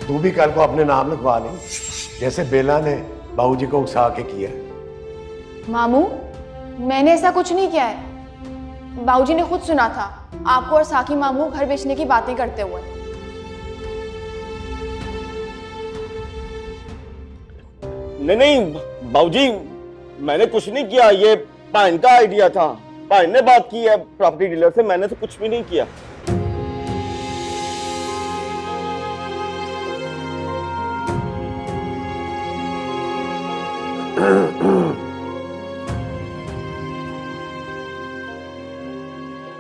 तू भी कल को अपने नाम लिखवा ली, जैसे बेला ने बाबूजी को उकसा के किया। मामू, मैंने ऐसा कुछ नहीं किया है। बाबूजी ने खुद सुना था आपको और साकी मामू घर बेचने की बातें करते हुए। नहीं बाबूजी, मैंने कुछ नहीं किया, ये पाइन का आइडिया था। पाइन ने बात की है प्रॉपर्टी डीलर से, मैंने तो कुछ भी नहीं किया।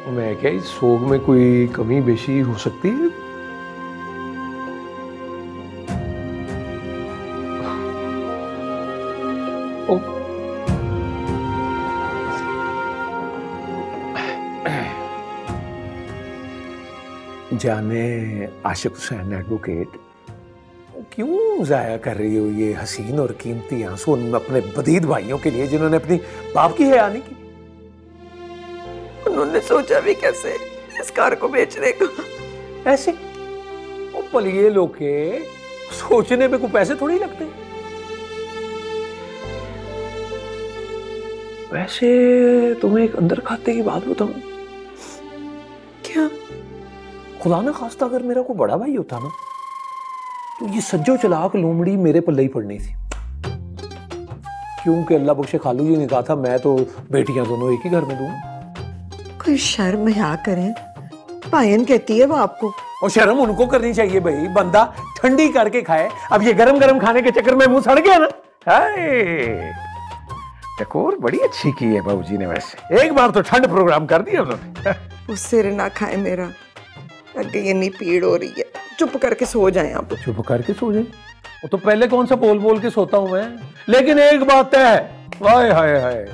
मैं क्या इस सोग में कोई कमी बेशी हो सकती है? जाने आशिक हुसैन एडवोकेट, क्यों जाया कर रही हो ये हसीन और कीमती आंसू अपने बदीद भाइयों के लिए जिन्होंने अपनी बाप की हया नहीं की? उन्होंने सोचा भी कैसे इस कार को बेचने का। ऐसे वो पलिए लोग के सोचने में कोई पैसे थोड़ी लगते। वैसे तुम्हें एक अंदर खाते की बात बताऊं? क्या? खुदा ना खास्ता अगर मेरा कोई बड़ा भाई होता ना, तो ये सज्जो चलाक लोमड़ी मेरे पल्ले ही पड़नी थी। क्योंकि अल्लाह बख्शे खालू जी ने कहा था मैं तो बेटियां दोनों एक ही घर में दूंगा। कोई शर्म हया करें, पायन कहती है वो आपको। और शर्म उनको करनी चाहिए भाई, बंदा ठंडी करके खाए। अब ये गरम गरम खाने के चक्कर में मुंह सड़ गया ना। हाय, टकोर बड़ी अच्छी की है बाबूजी ने। वैसे एक बार तो ठंड प्रोग्राम कर दिया उन्होंने। वो सिर ना खाए मेरा, अगे इतनी पीड़ हो रही है। चुप करके सो जाए आप। चुप करके सो जाए? वो तो पहले कौन सा बोल बोल के सोता हूं मैं। लेकिन एक बात तय है, हाय हाय हाय,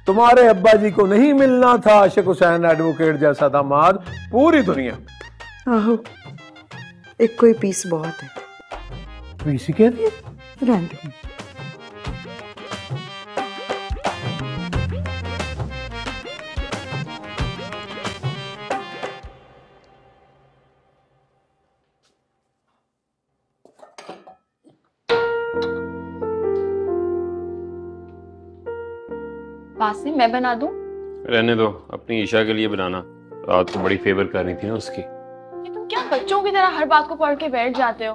तुम्हारे अब्बा जी को नहीं मिलना था आशिक हुसैन एडवोकेट जैसा दामाद पूरी दुनिया। आहो, एक कोई पीस बहुत है। पीस कह दिए? रहने। वासिम, मैं बना दूं? रहने दो, अपनी ईशा के लिए बनाना। रात को बड़ी फेवर करनी थी ना उसकी। ये तुम क्या बच्चों की तरह हर बात को पढ़ के बैठ जाते हो?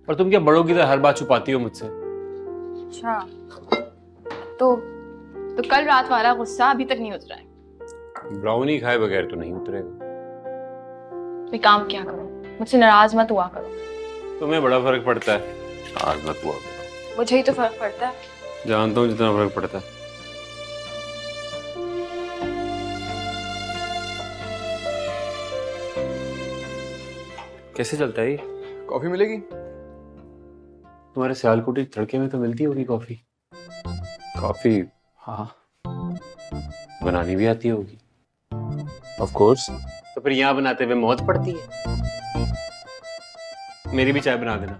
और तुम क्या बड़ों की तरह हर बात छुपाती हो मुझसे? अच्छा, तो कल रात वाला गुस्सा अभी तक नहीं उतरा है? ब्राउनी खाए बगैर तो नहीं उतरेगा। मैं काम क्या करूं? मुझसे नाराज मत हुआ करो। तुम्हें बड़ा फर्क पड़ता है, नाराज मत हुआ करो। मुझे ही तो फर्क पड़ता है। जानता हूँ जितना फर्क पड़ता है। कैसे चलता है ये? कॉफी मिलेगी? तुम्हारे सियालकोटी तड़के में तो मिलती होगी कॉफी। कॉफी? हाँ। बनानी भी आती होगी। Of course. तो फिर यहाँ बनाते हुए मौत पड़ती है। मेरी भी चाय बना देना।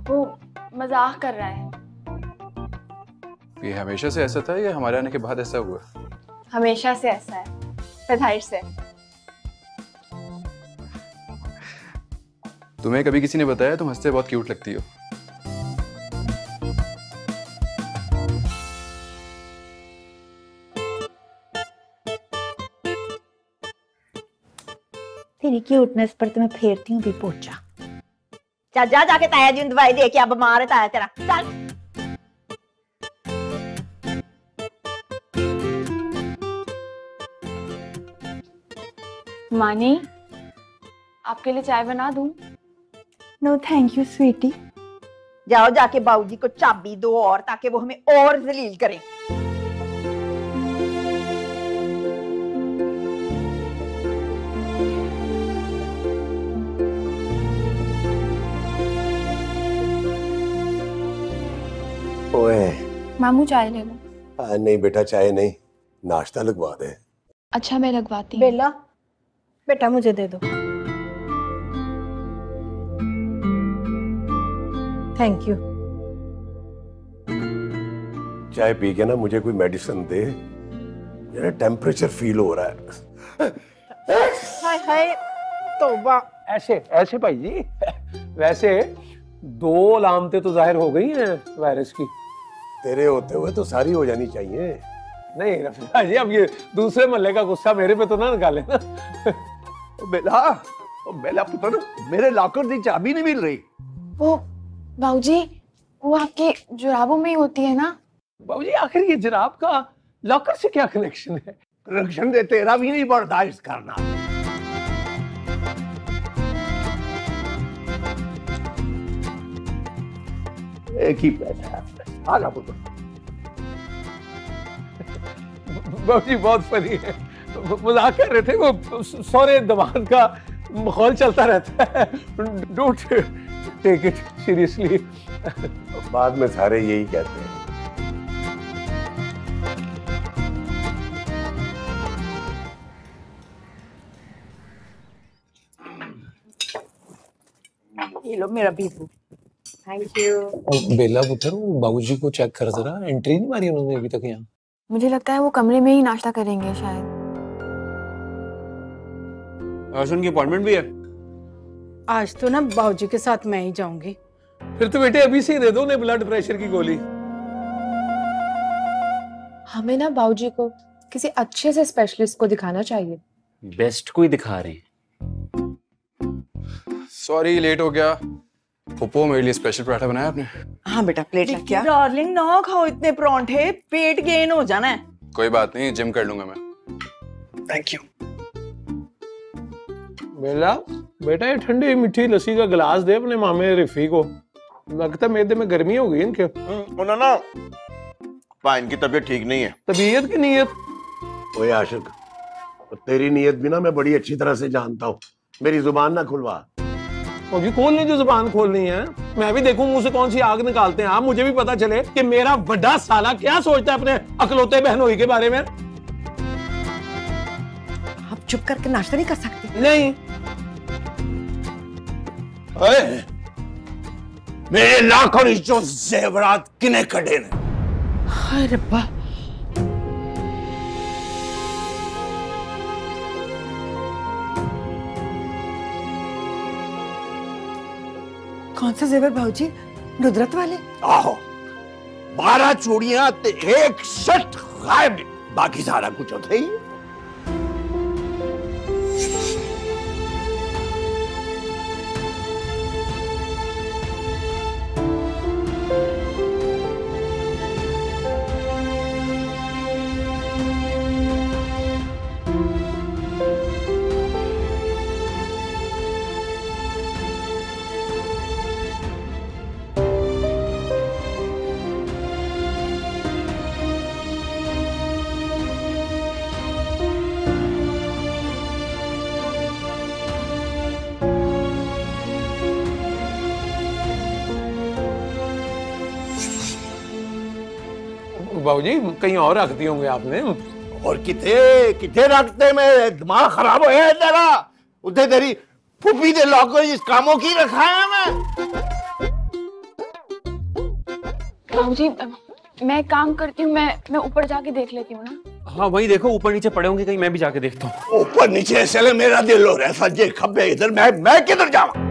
वो मजाक कर रहा है। ये हमेशा से ऐसा था या हमारे आने के बाद ऐसा हुआ? हमेशा से ऐसा है, पैदाइश से। तुम्हें कभी किसी ने बताया तुम हंसते बहुत क्यूट लगती हो? तेरी क्यूटनेस पर तो मैं फेरती हूँ भी पोचा। चल जा जाके ताया जी दवाई दे के, अब बीमार है ताया तेरा। चल। मानी, आपके लिए चाय बना दूं? No thank you sweetie. जाओ जाके बाबूजी को चाबी दो और, ताकि वो हमें और जलील करें। ओए मामू चाय ले लो। नहीं बेटा, चाय नहीं, नाश्ता लगवा दे। अच्छा, मैं लगवाती हूँ। बेला बेटा मुझे दे दो। Thank you. चाय पी के ना मुझे कोई मेडिसिन दे, मेरा टेम्परेचर फील हो रहा है। हाय हाय तौबा। ऐसे ऐसे भाई जी, वैसे 2 अलामतें तो जाहिर हो गई हैं वायरस की। तेरे होते हुए तो सारी हो जानी चाहिए। नहीं रफीका जी, अब ये दूसरे मोहल्ले का गुस्सा मेरे पे तो ना निकाले ना। बेला पुत्र, मेरे लॉकर की चाबी नहीं मिल रही। वो बाबूजी, वो आपकी जुराबों में ही होती है ना? बाबूजी आखिर ये जनाब का लॉकर से क्या कनेक्शन है? कनेक्शन दे तेरा भी नहीं बर्दाश्त करना। एक ही पैसा है, आजा पुत्र। बाबूजी बहुत फनी है, मजाक कर रहे थे। वो सौरे दमाद का माहौल चलता रहता है, डोंट टेक इट सीरियसली। बाद में सारे यही कहते हैं। ये लो मेरा बीबू। Thank you. बेला पुत्र, वो बाबूजी को चेक कर जरा, एंट्री नहीं मारी उन्होंने अभी तक यहाँ। मुझे लगता है वो कमरे में ही नाश्ता करेंगे शायद। आज उनकी अपॉइंटमेंट भी है। आज तो ना बाबूजी के साथ मैं ही जाऊंगी। फिर तो बेटे अभी से ही दे दो उन्हें ब्लड प्रेशर की गोली। हमें ना बाबूजी को किसी अच्छे से स्पेशलिस्ट को दिखाना चाहिए। बेस्ट को ही दिखा रहे हैं। सॉरी लेट हो गया। पप्पो मेरे लिए स्पेशल पराठा बनाया आपने? हाँ बेटा, प्लेट रख क्या? डार्लिंग ना खाओ इतने परांठे, पेट गेन हो जाना है। कोई बात नहीं, जिम कर लूंगा मैं। Thank you. बेला बेटा, ये ठंडी मीठी लस्सी का गिलास दे अपने मामे रिफी को। लगता है मेदे में गर्मी हो गई इनके। उन्होंने ना पाइन की तबीयत ठीक नहीं है। तबीयत की नीयत? ओए आशिक, तेरी नीयत भी ना मैं बड़ी अच्छी तरह से जानता हूँ। मेरी जुबान ना खुलवा। जी खोलनी जो जुबान खोलनी है, मैं भी देखूं मुंह से कौन सी आग निकालते हैं आप। मुझे भी पता चले कि मेरा बड़ा साला क्या सोचता है अपने अकलौते बहनोई के बारे में। आप चुप करके नाश्ता नहीं कर सकते? नहीं। मेरे लाखों इज्जत जेवरात किने कड़े ने। हाय रब्बा। कौन सा जेवर भाऊजी? नुदरत वाले? आहो, 12 चूड़ियां ते 1 शर्ट गायब, बाकी सारा कुछ होता ही। बाबूजी कहीं और रख दिए होंगे आपने। और किथे किथे रखते में दिमाग खराब होया है तेरा। उधर तेरी फूफी दे लॉकर इस कामों की रखा है मैं। बाबूजी मैं एक काम करती हूँ, मैं ऊपर जाके देख लेती हूँ ना। हाँ वही देखो, ऊपर नीचे पड़े होंगे कहीं, मैं भी जाके देखता हूँ। ऊपर नीचे चले मेरा दिल हो रहा है, सज्जे खब्बे इधर, मैं किधर जाऊँ?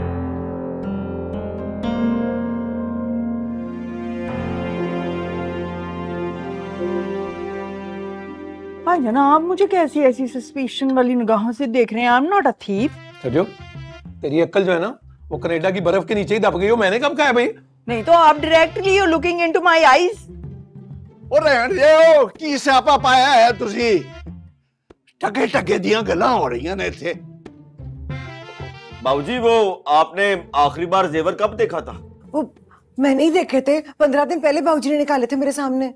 भाई जनाब, मुझे कैसी ऐसी सस्पिशन वाली निगाहों से देख रहे हैं? I am not a thief. सजो, तेरी अक्ल जो है ना वो कनाडा की बर्फ के नीचे ही दब गई हो। मैंने कब कहा है भाई? नहीं तो आप directly you looking into my eyes. और रहन दियो, की स्यापा पाया है तुसी? टके टके दियां गल्लां हो रही ने इत्थे। बाबूजी वो आपने आखिरी बार जेवर कब देखा था? वो मैंने ही देखे थे, 15 दिन पहले बाबूजी ने निकाले थे मेरे सामने।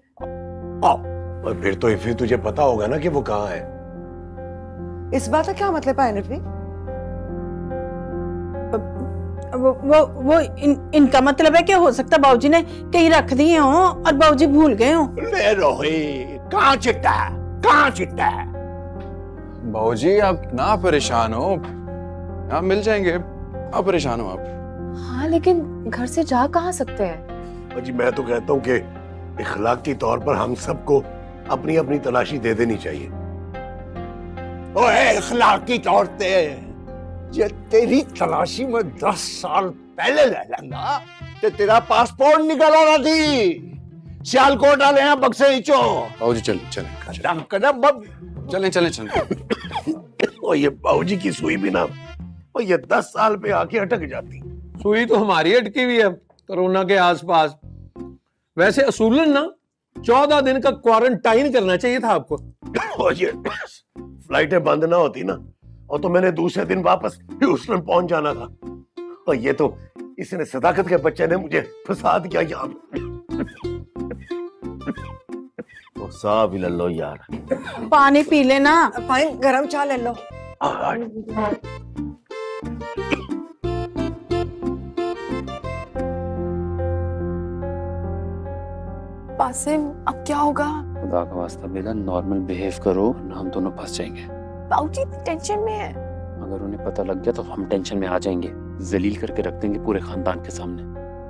और फिर तो इफी तुझे पता होगा ना कि वो कहाँ है। इस बात का क्या मतलब है नफी? वो इनका मतलब है कि हो सकता बाबूजी ने कहीं रख दिए हो और बाबूजी भूल गए हो। ले रोही, कहाँ चिट्टा है? कहाँ चिट्टा है? बाबूजी आप ना परेशान हो, आप मिल जाएंगे। आप परेशान हो आप। हाँ लेकिन घर से जा कहाँ सकते हैं? जी मैं तो कहता हूँ कि इखलाकी तौर पर हम सबको अपनी अपनी तलाशी दे देनी चाहिए। ओए इखलाकी तौर पे जे तेरी तलाशी में 10 साल पहले ले लेंगा तो तेरा पासपोर्ट निकल आना थी। सियालकोट वाले हैं बक्से नीचो। बाबूजी चलें चलें कदम कदम बब चलें चलें चलें। ओ ये बाबूजी की सुई भी ना, ओ ये 10 साल पे आके अटक जाती। सुई तो हमारी अटकी हुई है कोरोना के आसपास। वैसे असूलन ना 14 दिन का क्वारंटाइन करना चाहिए था आपको। और ये फ्लाइटें बंद ना होती ना, और तो मैंने दूसरे दिन वापस ह्यूस्टन पहुंच जाना था। और ये तो इसने सदाकत के बच्चे ने मुझे फंसा दिया यहाँ। तो साहब ही ले लो यार। पानी पी लेना। पानी गरम चाय ले लो। बासिम अब क्या होगा? खुदा का वास्ता बेला नॉर्मल बिहेव करो ना, हम दोनों फंस जाएंगे। बाबूजी टेंशन में है। अगर उन्हें पता लग गया तो हम टेंशन में आ जाएंगे, जलील करके रख देंगे पूरे खानदान के सामने।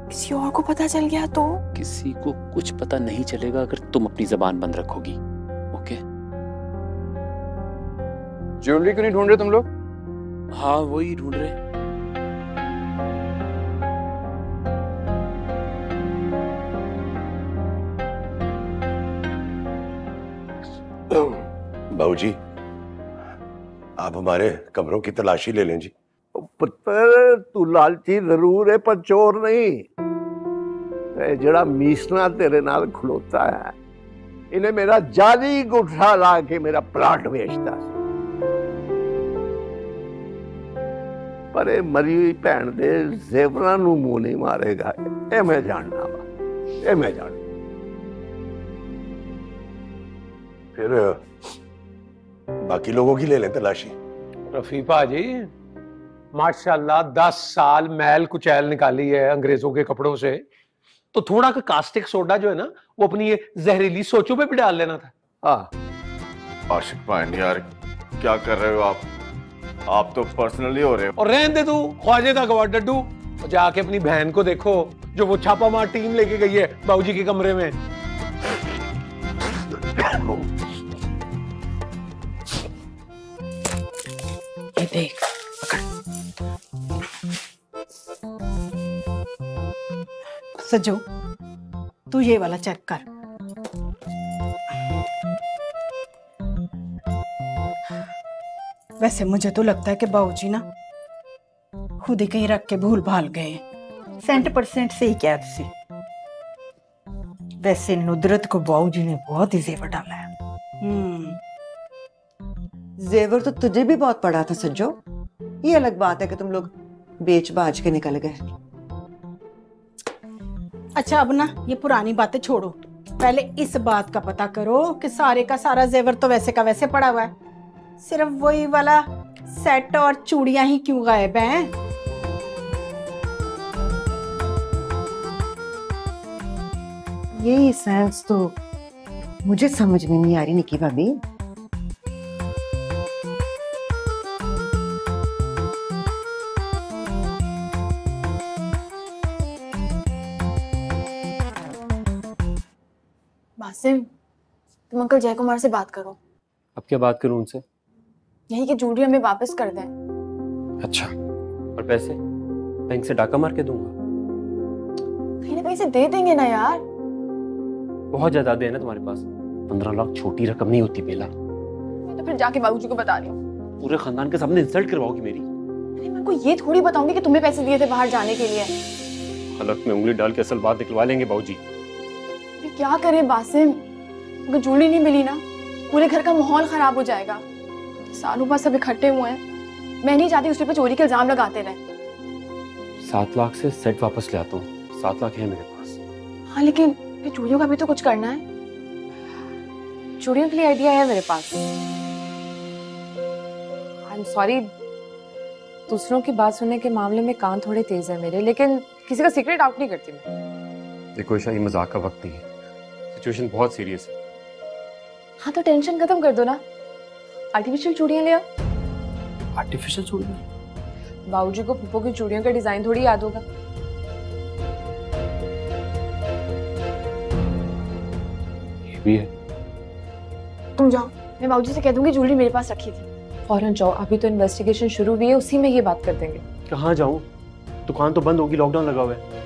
किसी और को पता चल गया तो? किसी को कुछ पता नहीं चलेगा अगर तुम अपनी जबान बंद रखोगी। ओके? ज्वेलरी क्यों नहीं ढूंढ रहे तुम लोग? हाँ वही ढूंढ रहे। बाबूजी आप हमारे कमरों की तलाशी ले लें जी। पुत्र तू लालची जरूर है पर चोर नहीं। जड़ा मीसना तेरे नाल खलोता है, इन्हें मेरा जाली गुठा ला के मेरा प्लाट बेचता। पर ये मरी हुई भैन दे जेवरां नूं मुंह नहीं मारेगा, ये मैं जानना वा, ये मैं जानना। फिर बाकी लोगों की ले लें तलाशी। रफीफा जी माशाल्लाह 10 साल मैल कुचैल निकाली है अंग्रेजों के कपड़ों से, तो थोड़ा का कास्टिक सोडा जो है ना वो अपनी ये जहरीली सोचों पे भी डाल लेना था। हाँ आशिक भाई यार क्या कर रहे हो आप तो पर्सनली हो रहे हो। और रहने दे तू ख्वाजे का गवा डड्डू, जाके अपनी बहन को देखो जो वो छापामार टीम लेके गई है बाबूजी के कमरे में। ये देख सजो, तू ये वाला चेक कर। वैसे मुझे तो लगता है कि बाबूजी ना खुद ही कहीं रख के भूल भाल गए। 100% सही कहा तुसी। वैसे नुदरत को बाबूजी ने बहुत ही जेवर डाला है। जेवर तो तुझे भी बहुत पड़ा था सज्जो। ये अलग बात है कि तुम लोग बेच बाज के निकल गए। अच्छा अब ना ये पुरानी बातें छोड़ो, पहले इस बात का पता करो कि सारे का सारा जेवर तो वैसे का वैसे पड़ा हुआ है, सिर्फ वही वाला सेट और चूड़ियां ही क्यों गायब हैं? यही सेंस तो मुझे समझ में नहीं आ रही निकी भाभी। बासिम तुम अंकल जय कुमार से बात करो। अब क्या बात करूं उनसे? यही कि ज्वेलरी हमें वापस कर दें। अच्छा, और पैसे बैंक से डाका मार के दूंगा। कहीं ना कहीं से दे देंगे ना यार। बहुत ज्यादा है ना तुम्हारे पास। 15 लाख छोटी रकम नहीं होती बेला। मैं तो फिर जाके बाबूजी को बता रही हूँ। पूरे खानदान के सामने इंसल्ट करवाओगी मेरी। अरे मैं उनको ये थोड़ी बताऊंगी कि तुम्हें पैसे दिए थे बाहर जाने के लिए। हलक में उंगली डाल के असल बात निकलवा लेंगे बाबूजी। क्या करें बासिम, अगर ज्वेलरी नहीं मिली ना पूरे घर का माहौल खराब हो जाएगा। सालों बाद सब इकट्ठे हुए हैं, मैं नहीं चाहती उसके ऊपर चोरी के इल्जाम लगाते रहे। 7 लाख से सेट वापस ले आता हूँ। 7 लाख है मेरे पास। हाँ लेकिन फिर चूड़ियों का भी तो कुछ करना है। चूड़ियों के लिए आइडिया है मेरे पास। आई एम सॉरी, दूसरों की बात सुनने के मामले में कान थोड़े तेज है मेरे, लेकिन किसी का सीक्रेट आउट नहीं करती मैं। देखो ईशा, ये मजाक का वक्त नहीं है, सिचुएशन बहुत सीरियस है। हाँ तो टेंशन खत्म कर दो ना, आर्टिफिशियल चूड़ियां ले आओ। आर्टिफिशियल चूड़ियां? बाबूजी को पुप्पो की चूड़ियों का डिजाइन थोड़ी याद होगा। ये भी है। तुम जाओ, मैं बाबूजी से कह दूंगी ज्वेलरी मेरे पास रखी थी। फौरन जाओ, अभी तो इन्वेस्टिगेशन शुरू हुई है, उसी में ये बात कर देंगे। कहाँ जाऊँ? दुकान तो बंद होगी, लॉकडाउन लगा हुआ है।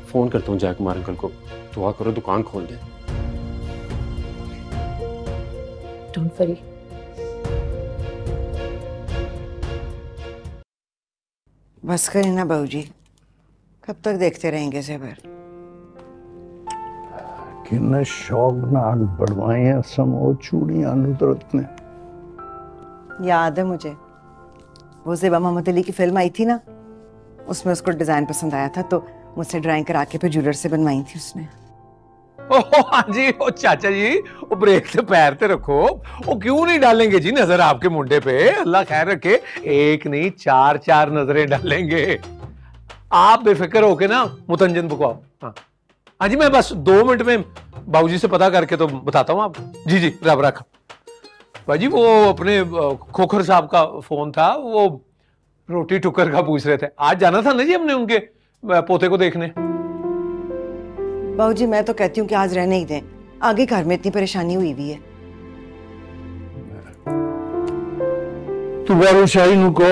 फोन करता हूँ जयकुमार अंकल को, दुआ करो दुकान खोल दे। Don't worry. बस करें ना बाबूजी, कब तक देखते रहेंगे ज़ेवर? किन्ने शौक नाल बढ़वाइयां समो चूड़ियां नुदरत ने। याद है मुझे, वो ज़ेबा मोहम्मद अली की फिल्म आई थी ना, उसमें उसको डिजाइन पसंद आया था तो मुझसे ड्राइंग करा के पे ज्वेलर से बनवाई थी उसने। ओह हाँ जी, ओ चाचा जी, वो ब्रेक से पैर ते रखो, वो क्यों नहीं डालेंगे जी नजर आपके मुंडे पे? अल्लाह खैर रखे, एक नहीं चार चार नजरें डालेंगे। आप बेफिक्र होके ना मुतंजन बुकवाओ। हाँ जी, मैं बस 2 मिनट में बाबूजी से पता करके तो बताता हूँ आपको। जी जी, रब रखा। भाजी वो अपने खोखर साहब का फोन था, वो रोटी टुकर का पूछ रहे थे। आज जाना था ना जी हमने उनके पोते को देखने। बाबूजी मैं तो कहती हूँ कि आज रहने ही दें, आगे घर में इतनी परेशानी हुई हुई है। तू बारूशाही नु को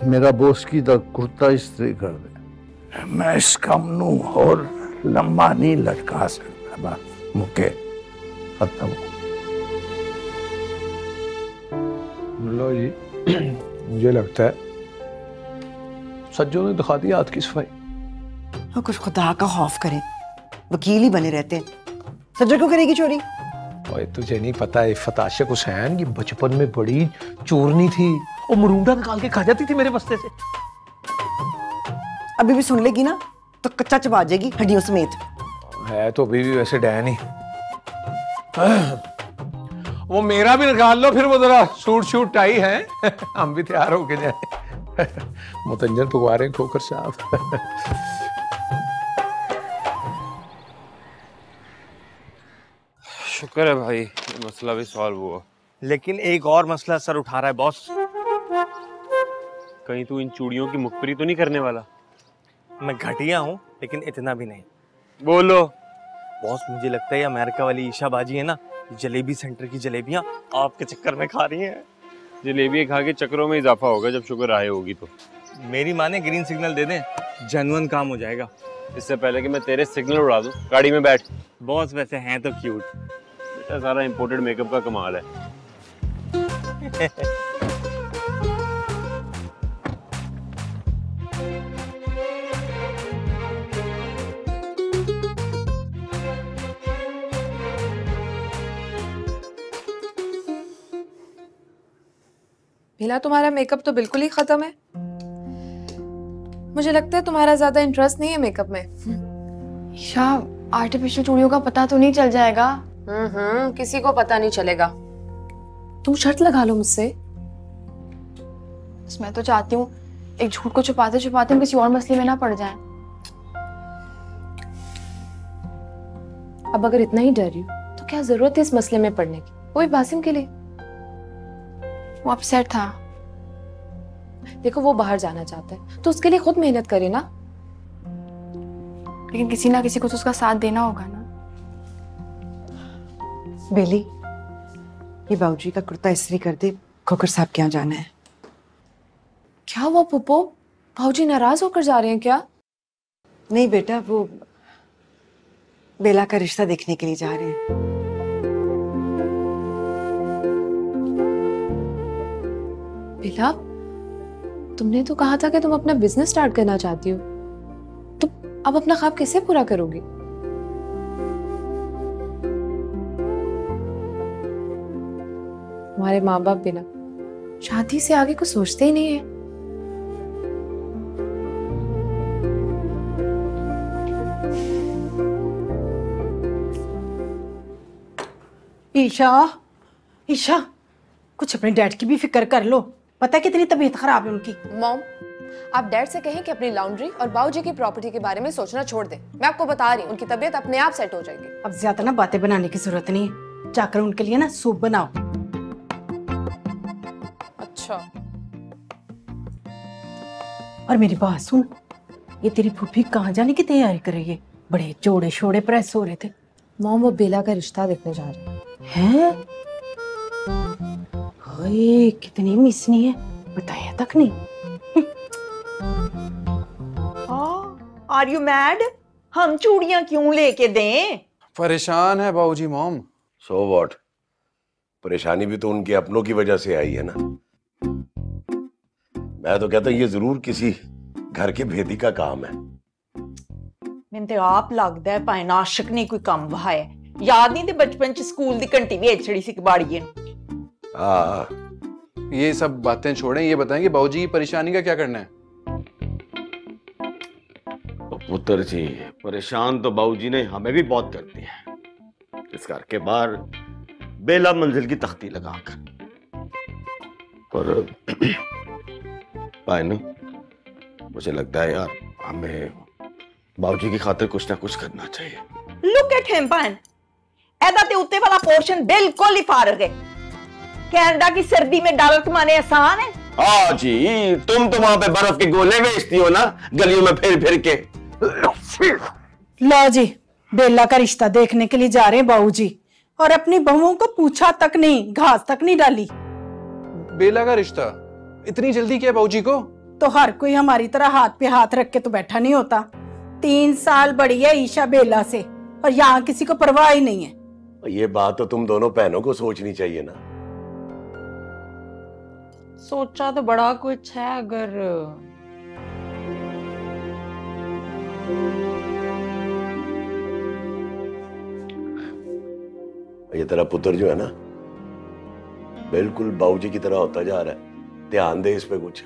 मेरा बोस की दा कुर्ता इस्त्री कर दे। मैं इस काम नु और लंबा नहीं लटका सकता। बस मुके खत्म। लो जी, मुझे लगता है सज्जों ने दिखा दी हाथ की सफाई। और कुछ खुदा का खौफ करें, वकील ही बने रहते हैं। सज्जो क्यों करेगी चोरी? ओए तुझे नहीं पता, इफ़त आशिक हुसैन ये बचपन में बड़ी चोरनी थी, वो मरूंडा निकाल के खा जाती थी मेरे बस्ते से। अभी भी सुन लेगी ना तो कच्चा चबा जाएगी हड्डियों समेत। है तो अभी भी वैसे डैन ही। वो मेरा भी निकाल लो फिर, वो जरा सूट शूट टाई है। हम भी तैयार होके जाए। मुतंजन पुकार रहे खोकर साहब। शुक्र है भाई, ये मसला भी सॉल्व हुआ। लेकिन एक और मसला सर उठा रहा है बॉस। कहीं तू इन चूड़ियों की मुखबरी तो नहीं करने वाला? मैं घटिया हूँ लेकिन इतना भी नहीं। बोलो। बॉस मुझे लगता है अमेरिका वाली ईशा बाजी है ना, जलेबी सेंटर की जलेबियाँ आपके चक्कर में खा रही हैं। जलेबी खा के चक्करों में इजाफा होगा जब शुगर आए होगी तो। मेरी माने ग्रीन सिग्नल दे दें, जेन्युइन काम हो जाएगा। इससे पहले कि मैं तेरे सिग्नल उड़ा दूं, गाड़ी में बैठ। बॉस वैसे हैं तो क्यूट। बेटा सारा इंपोर्टेड मेकअप का कमाल है। भीला तुम्हारा मेकअप तो बिल्कुल ही खत्म है। मुझे लगता है तुम्हारा ज्यादा इंटरेस्ट नहीं है मेकअप में। ईशा, आर्टिफिशियल चूड़ियों का पता तो नहीं चल जाएगा? किसी को पता नहीं चलेगा। तुम शर्त लगा लो मुझसे। बस मैं तो चाहती हूँ एक झूठ को छुपाते छुपाते हम किसी और मसले में ना पड़ जाएं। अब अगर इतना ही डर रही हो तो क्या जरूरत है इस मसले में पड़ने की? वो भी बासिम के लिए। वो अपसेट था। देखो वो बाहर जाना चाहता है तो उसके लिए खुद मेहनत करे ना। लेकिन किसी ना किसी को तो उसका साथ देना होगा ना। बेली, ये बाबूजी का कुर्ता इस्त्री कर दे, खोकर साहब के यहाँ जाना है। क्या हुआ पुप्पो? भाऊजी नाराज होकर जा रहे हैं क्या? नहीं बेटा, वो बेला का रिश्ता देखने के लिए जा रहे हैं। बेला, तुमने तो कहा था कि तुम अपना बिजनेस स्टार्ट करना चाहती हो, तो अब अपना ख्वाब कैसे पूरा करोगी? हमारे माँ बाप भी ना शादी से आगे कुछ सोचते ही नहीं है। ईशा, ईशा, कुछ अपने डैड की भी फिक्र कर लो। पता है कितनी तबीयत खराब है उनकी। मॉम, आप डैड से कहें कि अपनी लॉन्ड्री और बाबूजी की प्रॉपर्टी के बारे में सोचना छोड़ दें। मैं आपको बता रही हूँ, उनकी तबीयत अपने आप सेट हो जाएगी। अब ज्यादा ना बातें बनाने की जरूरत नहीं है, जाकर उनके लिए ना सूप बनाओ। अच्छा। और मेरी बात सुन, ये तेरी फूफी कहाँ जाने की तैयारी कर रही है? बड़े जोड़े शोड़े प्रेस हो रहे थे। मॉम, वो बेला का रिश्ता देखने जा रहे हैं। ओए कितनी मिसनी है, बताया तक नहीं। Are you mad? हम चूड़ियां क्यों लेके दें? परेशान है बाबूजी मॉम। सो व्हाट, परेशानी भी तो उनके अपनों की वजह से आई है ना। मैं तो कहता हूं ये जरूर किसी घर के भेदी का काम है। मैंने तो आप लगता है भाई नाशक ने कोई काम वहाया। याद नहीं थे बचपन च स्कूल दी घंटी बेच छड़ी सी कबाड़िए। हाँ, ये सब बातें छोड़ें, ये बताएं कि बाबूजी की परेशानी का क्या करना है। पुत्र जी, परेशान तो बाबूजी ने हमें भी बहुत कर दिया है। इस घर के बाहर बेला मंजिल की तख्ती लगाकर। पर भाई ना, मुझे लगता है यार हमें बाबूजी की खातिर कुछ ना कुछ करना चाहिए। लुक एट हिम पान, ऐदा ते उत्ते वाला पोर्शन बिल्कुल ही फारग है। कनाडा की सर्दी में डॉलर कमाने आसान है? हाँ जी, तुम तो वहां पे बर्फ के गोले बेचती हो ना, गलियों में फिर फिर के। लो जी, बेला का रिश्ता देखने के लिए जा रहे हैं बाबूजी, और अपनी बहुओं को पूछा तक नहीं, घास तक नहीं डाली। बेला का रिश्ता इतनी जल्दी क्या बाबूजी को? तो हर कोई हमारी तरह हाथ पे हाथ रख के तो बैठा नहीं होता। 3 साल बड़ी है ईशा बेला से, और यहाँ किसी को परवाह ही नहीं है। ये बात तो तुम दोनों बहनों को सोचनी चाहिए ना। सोचा तो बड़ा कुछ है, अगर ये तेरा पुत्र जो है ना, बिल्कुल बाबूजी की तरह होता जा रहा है। ध्यान दे इस पे कुछ।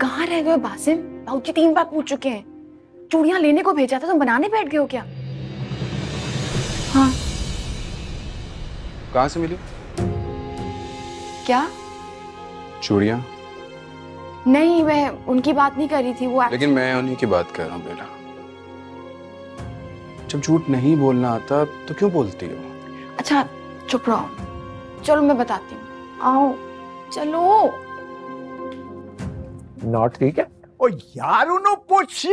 कहाँ रह गए बासिम? बाबूजी 3 बार पूछ चुके हैं। चूड़ियां लेने को भेजा था, तुम बनाने बैठ गए हो क्या? हाँ। कहाँ से मिली क्या? चूड़ियां? नहीं, मैं उनकी बात नहीं कर रही थी। वो लेकिन मैं उन्हीं की बात कर रहा हूँ बेला। जब झूठ नहीं बोलना आता तो क्यों बोलती हो? अच्छा चुप रहो, चलो मैं बताती हूँ। आओ चलो। नॉट ठीक है। ओ यार उन्हों पूछ,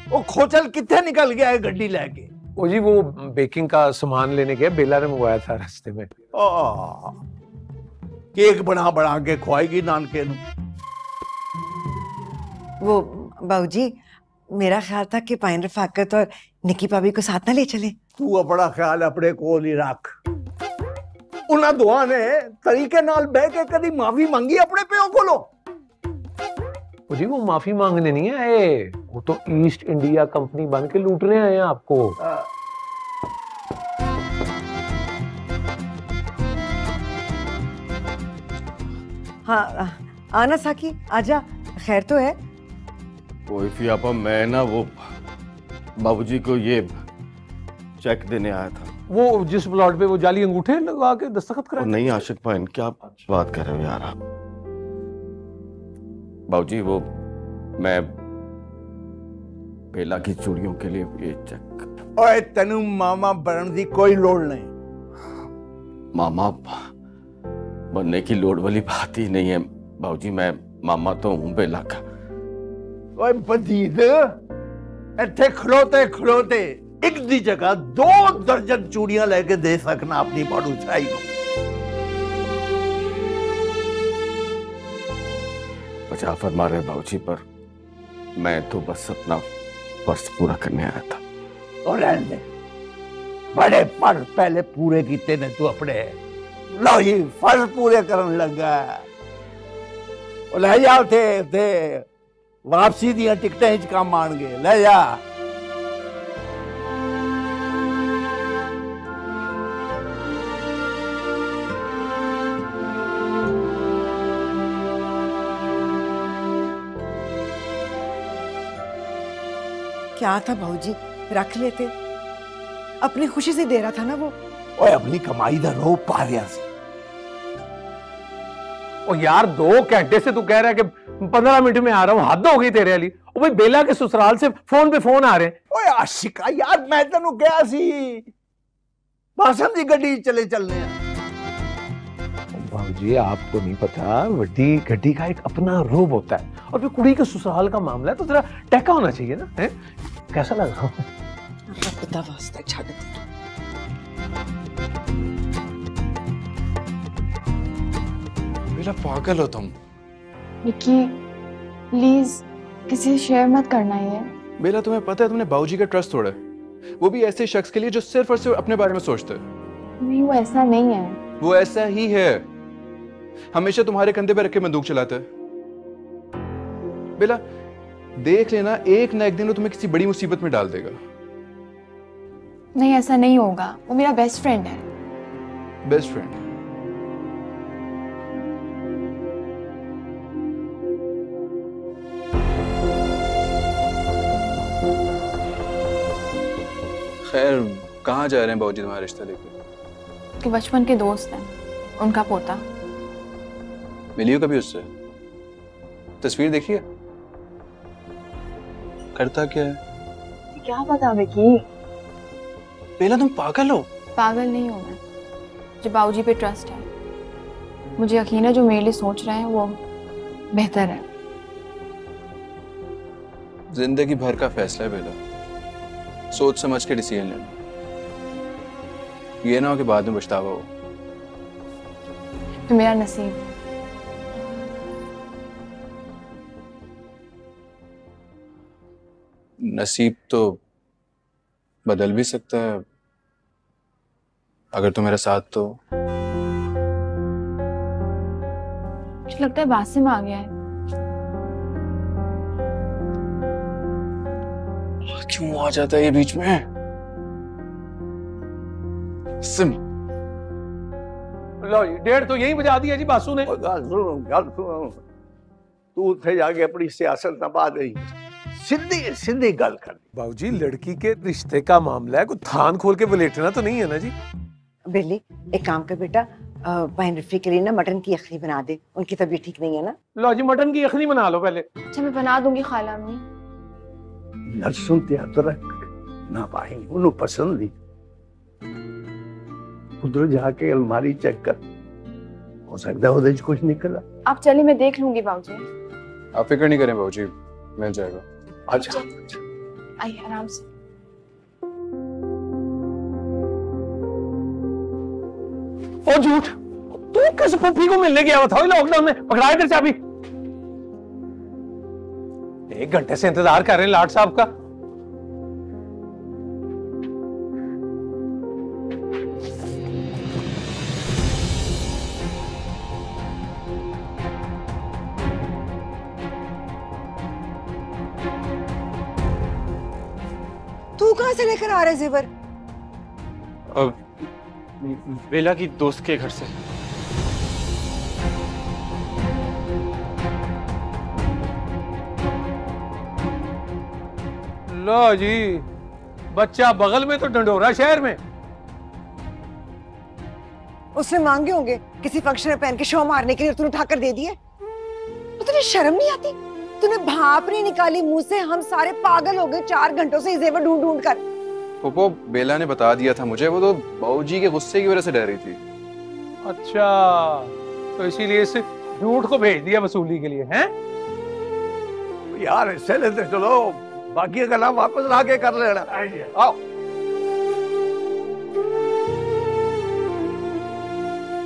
वो खोचल कितने निकल गया है गड्डी लेके? ओ जी, वो बेकिंग का सामान लेने गया, बेला ने मंगवाया था रास्ते में। केक बना बना के खुआएगी नानके नू। वो बाबूजी, मेरा ख्याल था कि पाइन रफाकत और निकी भाभी को साथ ना ले चले। तू अपना ख्याल अपने कोल ही रख। उन्हां दोआं ने तरीके नाल बह के कदी माफी मांगी अपने प्यो कोलों? जी वो माफी मांगने नहीं आए, वो तो ईस्ट इंडिया कंपनी बन के लूटने आए हैं आपको। हाँ आना साकी, आजा, खैर तो है? कोई फियापा, मैं ना वो बाबूजी को ये चेक देने आया था। वो जिस प्लॉट पे वो जाली अंगूठे लगा के दस्तखत करा? नहीं आशिक भाई, क्या बात कर रहे हो यार आप? बाबूजी वो मैं बेला की चूड़ियों के लिए ये चेक। ओए तनु मामा बनने की कोई लोड़ नहीं। मामा बनने की लोड़ वाली बात ही नहीं है बाबूजी, मैं मामा तो हूं बेला का। ओए बदीद, इत्थे खलोते खलोते एक दी जगह 2 दर्जन चूड़ियां लेके दे सकना अपनी पड़ोसाई को। बचा फरमा रहे बाबूजी, पर मैं तो बस अपना फर्ज पूरा करने आया था। और रहने दे, बड़े फर्ज पहले पूरे किते ने तू अपने। लो ही फर्ज पूरे करन लगा। और ले जा थे वापसी दियां टिकटें च काम आन गए, ले जा। क्या था भाऊजी, रख लेते, अपनी खुशी से दे रहा था ना वो। ओए अपनी कमाई दा रो पा रहा सी। ओ यार 2 घंटे से तू कह रहा है कि 15 मिनट में आ रहा हूँ, हद हो गई तेरे वाली। ओ भाई बेला के ससुराल से फोन पे फोन आ रहे हैं। ओए आशिका यार, मैं तेनू कहा सी बासन दी गड्डी चले चलने। बाबूजी आपको नहीं पता, वड्डी गड्डी का एक अपना रूप होता है, और फिर कुड़ी के ससुराल का मामला है तो जरा टैका होना चाहिए ना, है? कैसा लगा? पता वास्ता छाड़ दे। बेला पागल हो तुम। विक्की प्लीज किसी से शेयर मत करना ये। बेला तुम्हें पता है तुमने बाबूजी का ट्रस्ट तोड़ा है, वो भी ऐसे शख्स के लिए जो सिर्फ और सिर्फ अपने बारे में सोचता है। नहीं वो ऐसा नहीं है। वो ऐसा ही है, हमेशा तुम्हारे कंधे पे रख के बंदूक चलाता है। बेला देख लेना, एक ना एक दिन वो तुम्हें किसी बड़ी मुसीबत में डाल देगा। नहीं ऐसा नहीं होगा, वो मेरा बेस्ट फ्रेंड है। Best friend? खैर कहाँ जा रहे हैं बाबूजी तुम्हारा रिश्ता लेकर? कि बचपन के दोस्त हैं, उनका पोता। मिली हो कभी उससे? तस्वीर देखी है? करता क्या है? क्या पता विक्की। बेला तुम पागल हो। पागल नहीं हूँ मैं, जो बाबूजी पे ट्रस्ट है। मुझे यकीन है जो मेरे लिए सोच रहे हैं वो बेहतर है। जिंदगी भर का फैसला है बेला, सोच समझ के डिसीजन लेना, ये ना हो कि बाद में पछतावा हो। तो मेरा नसीब। नसीब तो बदल भी सकता है अगर तू मेरा साथ तो। मुझे लगता है बासिम आ गया है। क्यों आ जाता है ये बीच में? सिम लो जी, 1:30 तो यही बजा दिया जी बासु ने। गल सुनो, तू उत्थे जाके अपनी सियासत ना पा गई, सीधी सीधी गल कर। बाबूजी लड़की के रिश्ते का मामला है, कोई थान खोल के वलेटना तो नहीं है ना जी। बिल्ली एक काम कर बेटा, बहन रफी के लिए ना मटन की यखनी बना दे, उनकी तबीयत ठीक नहीं है ना। लो जी मटन की यखनी बना लो पहले। अच्छा मैं बना दूंगी खाला अम्मी। लहसुन ते अदरक ना पाई, उन्हें पसंद ही। उधर जाके अलमारी चेक कर, हो सकता है उधर कुछ निकला। आप चलिए मैं देख लूंगी बाबूजी। आप फिक्र नहीं करें बाबूजी, मिल जाएगा। अच्छा आइए आराम से। ओ झूठ, तू किस पप्पी को मिलने गया था लॉकडाउन में? पकड़ाए तेरे चाबी। 1 घंटे से इंतजार कर रहे हैं लाट साहब का। तू कहां से लेकर आ रहे जेवर? बेला की दोस्त के घर से। लो जी, बच्चा बगल में तो डंडोरा शहर में। उसने मांगे होंगे किसी फंक्शन में पहन के शो मारने के लिए, तूने उठाकर दे दिए। तो तुझे शर्म नहीं आती? तूने भाप नहीं निकाली मुंह से, हम सारे पागल हो गए 4 घंटों से जेवर ढूंढ ढूंढ कर। पोपो बेला ने बता दिया था मुझे, वो तो बाबूजी के गुस्से की वजह से डर रही थी। अच्छा, तो इसीलिए इस झूठ को भेज दिया वसूली के लिए, हैं? यार इससे लेते चलो, बाकी का नाम वापस लाके कर लेना। आओ।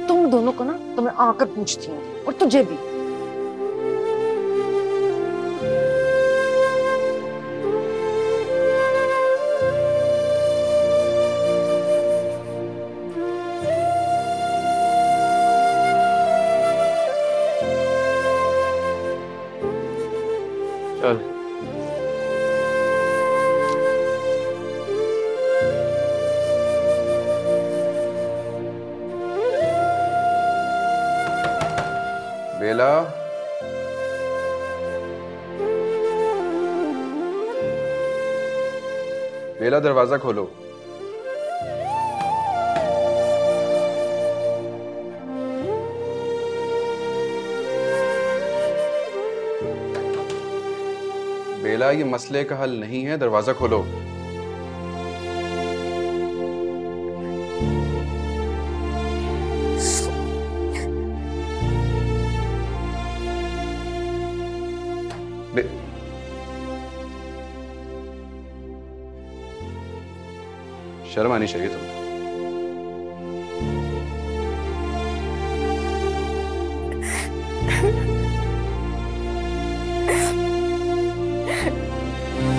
तुम दोनों को ना तो मैं आकर पूछती हूँ, और तुझे भी। चल बेला, बेला दरवाजा खोलो। बेला ये मसले का हल नहीं है, दरवाजा खोलो। शर्म आनी चाहिए तुमको।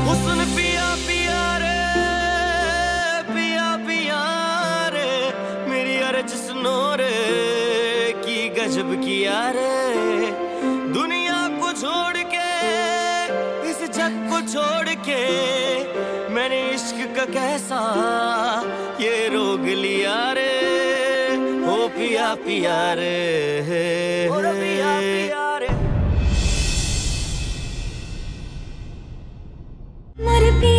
हुस्न पिया पिया रे, पिया पिया रे, मेरी अरज सुनो रे, की गजब किया रे। दुनिया को छोड़ के, इस जग को छोड़ के, मैंने इश्क का कैसा ये रोग लिया रे। ओ पिया पिया रे, ओ पिया पिया रे। मर पिया